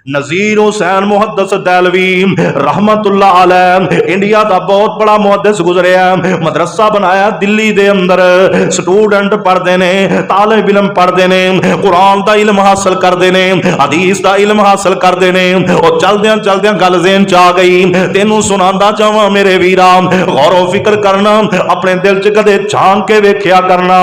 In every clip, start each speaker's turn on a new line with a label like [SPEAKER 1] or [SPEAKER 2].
[SPEAKER 1] नज़ीर हुसैन मुहद्दिस देहलवी रहमतुल्लाह अलैह इंडिया का बहुत बड़ा मुहद्दिस गुजरिया, मदरसा बनाया दिल्ली दे अंदर, स्टूडेंट पढ़ते ने, तालिब इल्म पढ़ते ने, कुरान का इल्म हासिल करते ने, हदीस का इल्म हासिल करते ने। और चलद्या चलद्या गल ज़हन च आ गई, तेनू सुनांदा चाहां मेरे वीरा, गौर फिक्र करना, अपने दिल च कदे झांक के वेख्या करना।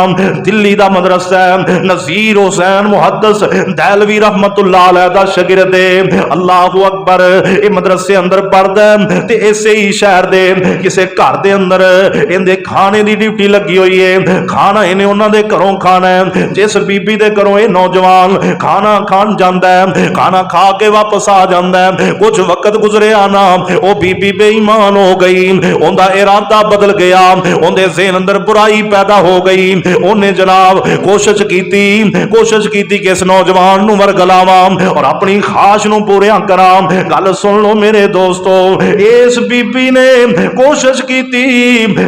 [SPEAKER 1] दिल्ली का मदरसा है, नज़ीर हुसैन मुहद्दिस देहलवी रहमतुल्लाह अलैह दा शागिर्द है। अल्लाहु अकबर। ये मदरसे अंदर पढ़दा ते इसे ही शहर दे किसे घर दे अंदर इहदे खाने की ड्यूटी लगी हुई है। खाना इन्हें उन्हां दे घरों खाना है। जिस बीबी दे घरों ये नौजवान खाना खान जाता है, खाना खा के वापस आ जाता है, कुछ वक्त गुजरिया ना वो बीबी बेईमान हो गई, उनका इरादा बदल गया, उनके ज़हन अंदर बुराई पैदा हो गई। उन्हें जनाब कोशिश की कि इस नौजवान नूं वरगलावां और अपनी खाश नूं पूरिया करा। गल सुन लो मेरे दोस्तों, इस बीबी ने कोशिश की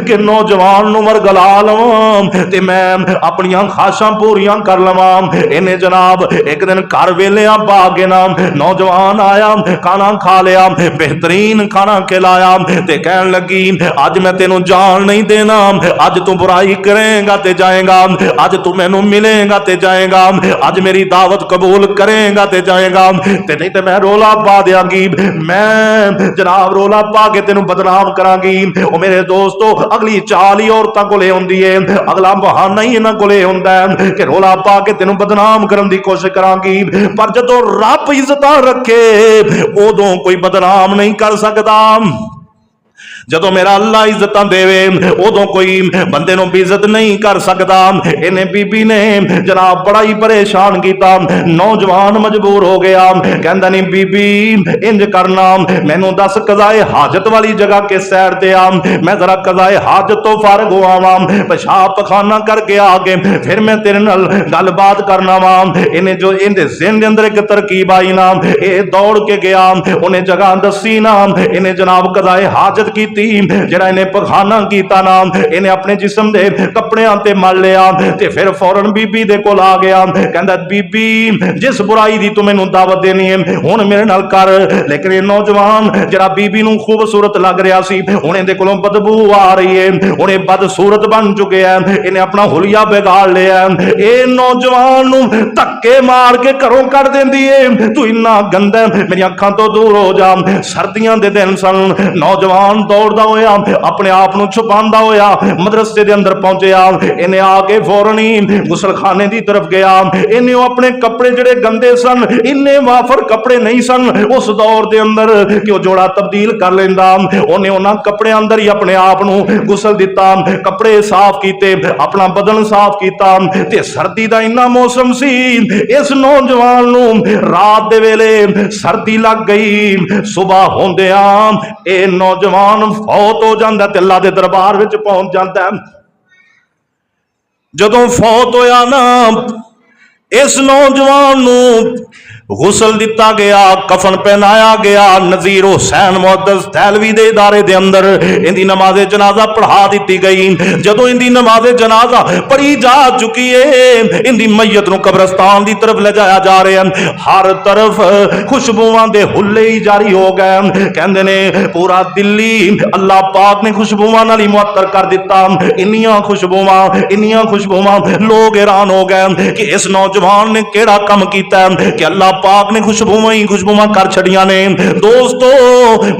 [SPEAKER 1] कि नौजवान नूं वरगला लवां ते मैं अपनियां खाशां पूरियां कर लवां। इन्हें जनाब एक दिन घर वेलिया पा के ना नौजवान आया, खाना खा लिया, बेहतरीन खाना खिलाया ते कहन लगी अज मैं तेनू जान नहीं देना, अज तू बुराई करेगा ते जाएगा, अज तू मैनू मिलेगा ते जाएगा, अज मेरी दावत कबूल करेगा ते जाएगा, ते नहीं तो मैं रोला पा देंगी, मैं जनाब रोला पा के तेनू बदनाम करांगी। ओ मेरे दोस्तों अगली चाल ही औरतां कोले हुंदी है, अगला बहाना ही इन्हां कोले हुंदा है कि रोला पा के तेनू बदनाम करन दी कोशिश करांगी। पर जदों रब इज्जतां रखे उदों कोई बदनाम नहीं कर सकदा। जदों मेरा अल्लाह इज्जत देवे उदों कोई बंदे नूं बेइज्जत नहीं कर सकता। इन्हें बीबी ने जनाब बड़ा ही परेशान किया। नौजवान मजबूर हो गया, कहंदा नहीं बीबी इंज करना, मैनू दस कज़ाए हाजत वाली जगह किस साइड ते आ, मैं जरा कज़ाए हाजत तो फारग हो आवां, पेशाब पखाना करके आके फिर मैं तेरे नाल गलबात करना वा। इन्हें जो इहदे ज़हन दे अंदर एक तरकीब आई ना, ये दौड़ के गया, उन्हें जगह दसी ना, इन्हें जनाब कज़ाए हाजत की जरा इन्हें पखाना किया ना, इन्हें अपने जिस्म दे कपड़ियां ते मल लिया ते फिर फौरन बीबी दे कोल आ गया। कहंदा बीबी जिस बुराई दी तू मैनू दावत देनी है हुण मेरे नाल कर। लेकिन ये नौजवान जरा बीबी नू खूबसूरत लग रहा सी, हुण इहदे कोलों बदबू आ रही है, हुण ये बदसूरत बन चुके हैं, इन्हें अपना हुलिया बिगाड़ लिया। ये नौजवान नू धक्के मार के घरों कढ़ देंदी है, तू इन्ना गंदा मेरी अखां तो दूर हो जा। सर्दियां दे दिन सन, नौजवान दौड़दा होया अपने आप नूं छुपांदा होया मदरसे दे अंदर पहुंचया। इन्हें आके फौरन ही गुसलखाने की तरफ गया। इन्हें अपने कपड़े जड़े गंदे सन, इन्ने वाफर कपड़े नहीं सन उस दौर दे अंदर कि वह जोड़ा तब्दील कर लेंदा। उन्हें उन्हां कपड़े अंदर ही अपने आप नूं गुसल दिता, कपड़े साफ कीते, अपना बदन साफ किया। ते सर्दी दा इन्ना मौसम सी, इस नौजवान नूं रात दे वेले सर्दी लग गई। सुबह होंदिया ये नौजवान फौत हो जाता ते अल्लाह के दरबार विच पहुंच जाता है। जदों फौत होया ना, इस नौजवान नूं गुसल दिता गया, कफन पहनाया गया। नज़ीर हुसैन मुहद्दिस देहलवी दे इदारे दे अंदर इनकी नमाज़े जनाजा पढ़ा दी गई। जदों इनकी नमाज़े जनाजा पढ़ी जा चुकी है, इनकी मैयत नूं कब्रस्तान की तरफ ले जाया जा रहा है। हर तरफ खुशबुआं दे हुल्ले ही जारी हो गए। कहंदे ने पूरा दिल्ली अल्लाह पाक ने खुशबुआं नाल ही मुअत्तर कर दिता। इन्नियां खुशबुआं लोग हैरान हो गए कि इस नौजवान ने केड़ा काम कीता कि अल्लाह पाक ने खुशबुआं कर छड़ियां ने। दोस्तों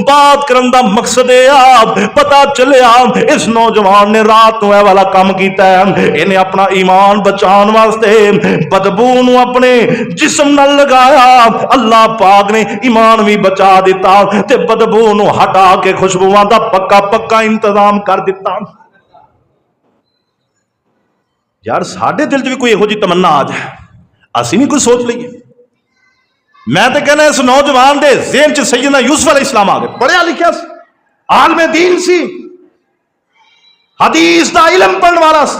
[SPEAKER 1] बात करन दा मकसद है, पता चलिया इस नौजवान ने रात नूं ऐ वाला काम कीता है। इन्हें अपना ईमान बचाने वास्ते बदबू नूं अपने जिस्म नाल लगाया, अल्लाह पाक ने ईमान भी बचा दिता ते बदबू नूं हटा के खुशबुआं दा पक्का इंतजाम कर दिता। यार साडे दिल च भी कोई इहो जी तमन्ना आ जाए, असीं भी कोई सोच लईए। मैं तो कहना इस नौजवान के ज़हन च सैयदना यूसुफ अलैहिस्सलाम आ गए। पढ़िया लिखिया आलमे दीन सी, हदीस का इलम पढ़ने वाला सी,